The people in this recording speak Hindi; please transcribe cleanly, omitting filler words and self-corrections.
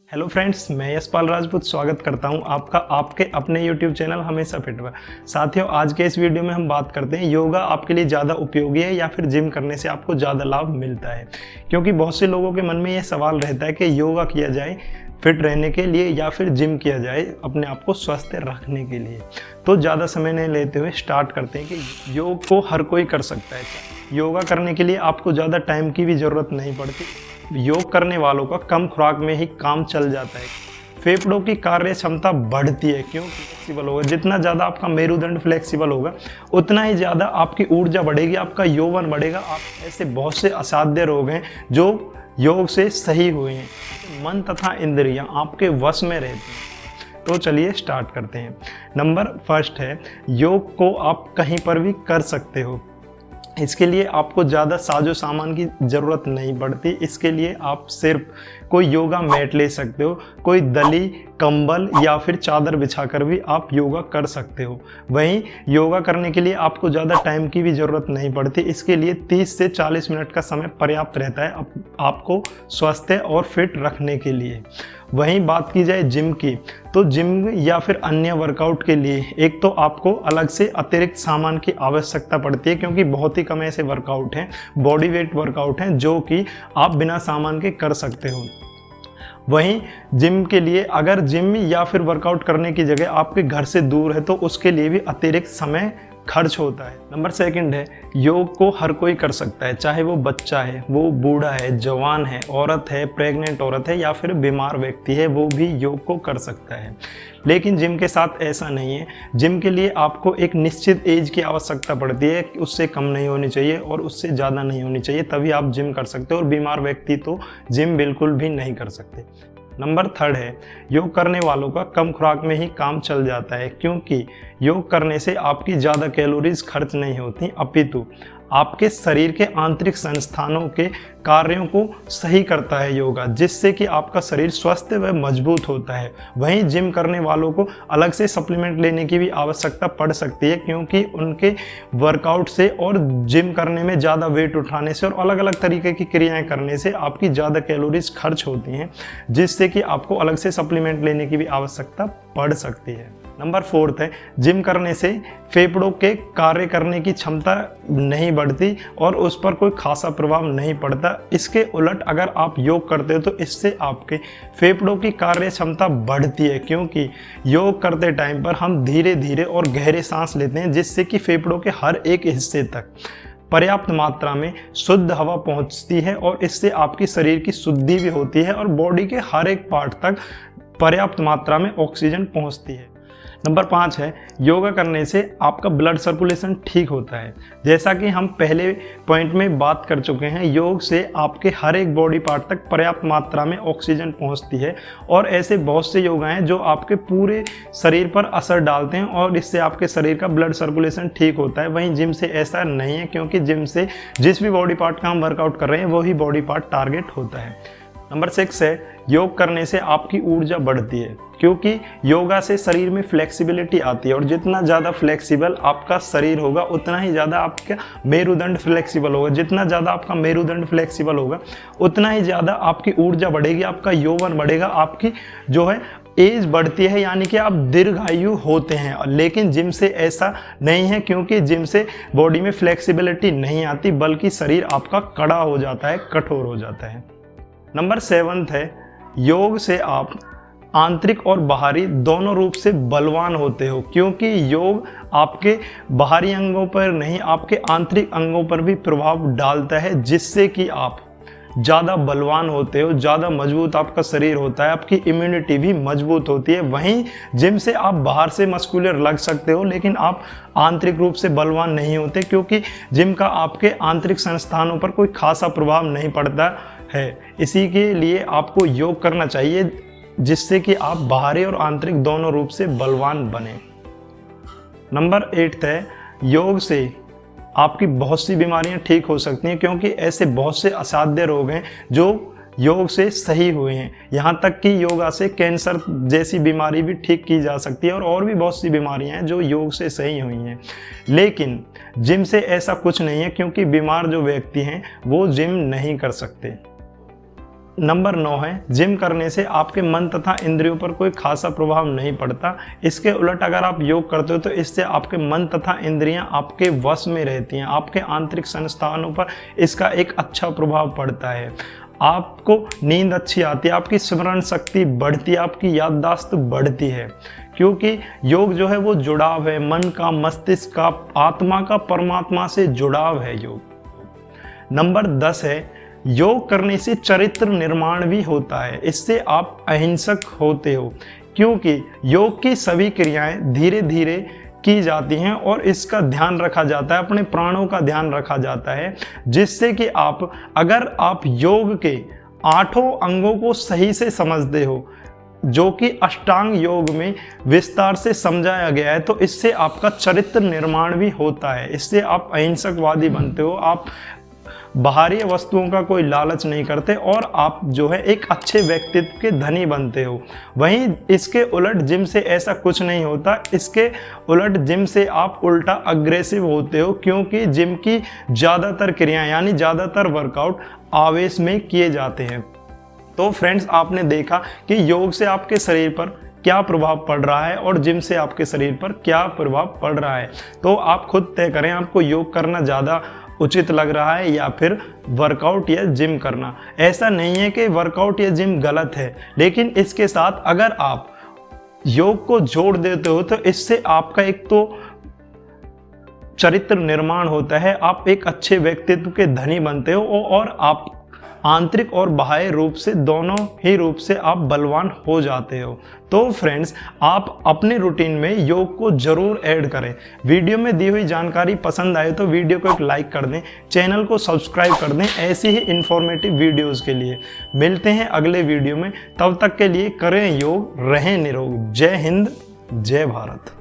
हेलो फ्रेंड्स, मैं यशपाल राजपूत स्वागत करता हूं आपका आपके अपने यूट्यूब चैनल हमेशा फिट पर। साथियों, आज के इस वीडियो में हम बात करते हैं योगा आपके लिए ज़्यादा उपयोगी है या फिर जिम करने से आपको ज़्यादा लाभ मिलता है। क्योंकि बहुत से लोगों के मन में यह सवाल रहता है कि योगा किया जाए फिट रहने के लिए या फिर जिम किया जाए अपने आप को स्वस्थ रखने के लिए। तो ज़्यादा समय नहीं लेते हुए स्टार्ट करते हैं कि योग को हर कोई कर सकता है। योगा करने के लिए आपको ज़्यादा टाइम की भी ज़रूरत नहीं पड़ती। योग करने वालों का कम खुराक में ही काम चल जाता है। फेफड़ों की कार्य क्षमता बढ़ती है क्योंकि फ्लेक्सिबल होगा। जितना ज़्यादा आपका मेरुदंड फ्लेक्सिबल होगा उतना ही ज़्यादा आपकी ऊर्जा बढ़ेगी, आपका यौवन बढ़ेगा। आप ऐसे बहुत से असाध्य रोग हैं जो योग से सही हुए हैं। मन तथा इंद्रियां आपके वश में रहती हैं। तो चलिए स्टार्ट करते हैं। नंबर फर्स्ट है, योग को आप कहीं पर भी कर सकते हो। इसके लिए आपको ज़्यादा साजो सामान की ज़रूरत नहीं पड़ती। इसके लिए आप सिर्फ कोई योगा मैट ले सकते हो, कोई दली, कंबल या फिर चादर बिछाकर भी आप योगा कर सकते हो। वहीं योगा करने के लिए आपको ज़्यादा टाइम की भी ज़रूरत नहीं पड़ती। इसके लिए 30 से 40 मिनट का समय पर्याप्त रहता है आपको स्वस्थ और फिट रखने के लिए। वहीं बात की जाए जिम की, तो जिम या फिर अन्य वर्कआउट के लिए एक तो आपको अलग से अतिरिक्त सामान की आवश्यकता पड़ती है, क्योंकि बहुत ही कम ऐसे वर्कआउट हैं, बॉडी वेट वर्कआउट हैं जो कि आप बिना सामान के कर सकते हो। वहीं जिम के लिए अगर जिम या फिर वर्कआउट करने की जगह आपके घर से दूर है तो उसके लिए भी अतिरिक्त समय खर्च होता है। नंबर सेकंड है, योग को हर कोई कर सकता है, चाहे वो बच्चा है, वो बूढ़ा है, जवान है, औरत है, प्रेग्नेंट औरत है या फिर बीमार व्यक्ति है, वो भी योग को कर सकता है। लेकिन जिम के साथ ऐसा नहीं है। जिम के लिए आपको एक निश्चित एज की आवश्यकता पड़ती है, उससे कम नहीं होनी चाहिए और उससे ज़्यादा नहीं होनी चाहिए, तभी आप जिम कर सकते हो। और बीमार व्यक्ति तो जिम बिल्कुल भी नहीं कर सकते। नंबर थर्ड है, योग करने वालों का कम खुराक में ही काम चल जाता है, क्योंकि योग करने से आपकी ज़्यादा कैलोरीज खर्च नहीं होती, अपितु आपके शरीर के आंतरिक संस्थानों के कार्यों को सही करता है योगा, जिससे कि आपका शरीर स्वस्थ व मजबूत होता है। वहीं जिम करने वालों को अलग से सप्लीमेंट लेने की भी आवश्यकता पड़ सकती है, क्योंकि उनके वर्कआउट से और जिम करने में ज़्यादा वेट उठाने से और अलग अलग तरीके की क्रियाएं करने से आपकी ज़्यादा कैलोरीज खर्च होती हैं, जिससे कि आपको अलग से सप्लीमेंट लेने की भी आवश्यकता पड़ सकती है। नंबर फोर्थ है, जिम करने से फेफड़ों के कार्य करने की क्षमता नहीं बढ़ती और उस पर कोई खासा प्रभाव नहीं पड़ता। इसके उलट अगर आप योग करते हो तो इससे आपके फेफड़ों की कार्य क्षमता बढ़ती है, क्योंकि योग करते टाइम पर हम धीरे धीरे और गहरे सांस लेते हैं, जिससे कि फेफड़ों के हर एक हिस्से तक पर्याप्त मात्रा में शुद्ध हवा पहुंचती है और इससे आपकी शरीर की शुद्धि भी होती है और बॉडी के हर एक पार्ट तक पर्याप्त मात्रा में ऑक्सीजन पहुंचती है। नंबर 5 है, योगा करने से आपका ब्लड सर्कुलेशन ठीक होता है। जैसा कि हम पहले पॉइंट में बात कर चुके हैं, योग से आपके हर एक बॉडी पार्ट तक पर्याप्त मात्रा में ऑक्सीजन पहुंचती है और ऐसे बहुत से योगा हैं जो आपके पूरे शरीर पर असर डालते हैं और इससे आपके शरीर का ब्लड सर्कुलेशन ठीक होता है। वहीं जिम से ऐसा नहीं है, क्योंकि जिम से जिस भी बॉडी पार्ट का हम वर्कआउट कर रहे हैं वही बॉडी पार्ट टारगेट होता है। नंबर 6 है, योग करने से आपकी ऊर्जा बढ़ती है, क्योंकि योगा से शरीर में फ्लेक्सिबिलिटी आती है और जितना ज़्यादा फ्लेक्सिबल आपका शरीर होगा उतना ही ज़्यादा आपका मेरुदंड फ्लेक्सिबल होगा। जितना ज़्यादा आपका मेरुदंड फ्लेक्सिबल होगा उतना ही ज़्यादा आपकी ऊर्जा बढ़ेगी, आपका यौवन बढ़ेगा, आपकी जो है एज बढ़ती है, यानी कि आप दीर्घायु होते हैं। लेकिन जिम से ऐसा नहीं है, क्योंकि जिम से बॉडी में फ्लेक्सिबिलिटी नहीं आती बल्कि शरीर आपका कड़ा हो जाता है, कठोर हो जाता है। नंबर 7 है, योग से आप आंतरिक और बाहरी दोनों रूप से बलवान होते हो, क्योंकि योग आपके बाहरी अंगों पर नहीं आपके आंतरिक अंगों पर भी प्रभाव डालता है, जिससे कि आप ज़्यादा बलवान होते हो, ज़्यादा मजबूत आपका शरीर होता है, आपकी इम्यूनिटी भी मजबूत होती है। वहीं जिम से आप बाहर से मस्कुलर लग सकते हो लेकिन आप आंतरिक रूप से बलवान नहीं होते, क्योंकि जिम का आपके आंतरिक संस्थानों पर कोई खासा प्रभाव नहीं पड़ता है। इसी के लिए आपको योग करना चाहिए, जिससे कि आप बाहरी और आंतरिक दोनों रूप से बलवान बने। नंबर 8 है, योग से आपकी बहुत सी बीमारियां ठीक हो सकती हैं, क्योंकि ऐसे बहुत से असाध्य रोग हैं जो योग से सही हुए हैं। यहाँ तक कि योगा से कैंसर जैसी बीमारी भी ठीक की जा सकती है और भी बहुत सी बीमारियां हैं जो योग से सही हुई हैं। लेकिन जिम से ऐसा कुछ नहीं है, क्योंकि बीमार जो व्यक्ति हैं वो जिम नहीं कर सकते। नंबर 9 है, जिम करने से आपके मन तथा इंद्रियों पर कोई खासा प्रभाव नहीं पड़ता। इसके उलट अगर आप योग करते हो तो इससे आपके मन तथा इंद्रियां आपके वश में रहती हैं, आपके आंतरिक संस्थानों पर इसका एक अच्छा प्रभाव पड़ता है। आपको नींद अच्छी आती है, आपकी स्मरण शक्ति बढ़ती है, आपकी याददाश्त बढ़ती है, क्योंकि योग जो है वो जुड़ाव है, मन का, मस्तिष्क का, आत्मा का परमात्मा से जुड़ाव है योग। नंबर 10 है, योग करने से चरित्र निर्माण भी होता है। इससे आप अहिंसक होते हो, क्योंकि योग की सभी क्रियाएं धीरे धीरे की जाती हैं और इसका ध्यान रखा जाता है, अपने प्राणों का ध्यान रखा जाता है, जिससे कि अगर आप योग के 8 अंगों को सही से समझते हो, जो कि अष्टांग योग में विस्तार से समझाया गया है, तो इससे आपका चरित्र निर्माण भी होता है। इससे आप अहिंसकवादी बनते हो, आप बाहरी वस्तुओं का कोई लालच नहीं करते और आप जो है एक अच्छे व्यक्तित्व के धनी बनते हो। वहीं इसके उलट जिम से ऐसा कुछ नहीं होता। इसके उलट जिम से आप उल्टा अग्रेसिव होते हो, क्योंकि जिम की ज़्यादातर क्रियाएं यानी ज़्यादातर वर्कआउट आवेश में किए जाते हैं। तो फ्रेंड्स, आपने देखा कि योग से आपके शरीर पर क्या प्रभाव पड़ रहा है और जिम से आपके शरीर पर क्या प्रभाव पड़ रहा है। तो आप खुद तय करें, आपको योग करना ज़्यादा उचित लग रहा है या फिर वर्कआउट या जिम करना। ऐसा नहीं है कि वर्कआउट या जिम गलत है, लेकिन इसके साथ अगर आप योग को जोड़ देते हो तो इससे आपका एक तो चरित्र निर्माण होता है, आप एक अच्छे व्यक्तित्व के धनी बनते हो और आप आंतरिक और बाह्य रूप से, दोनों ही रूप से आप बलवान हो जाते हो। तो फ्रेंड्स, आप अपने रूटीन में योग को जरूर ऐड करें। वीडियो में दी हुई जानकारी पसंद आए तो वीडियो को एक लाइक कर दें, चैनल को सब्सक्राइब कर दें ऐसी ही इंफॉर्मेटिव वीडियोस के लिए। मिलते हैं अगले वीडियो में, तब तक के लिए करें योग, रहें निरोग। जय हिंद, जय भारत।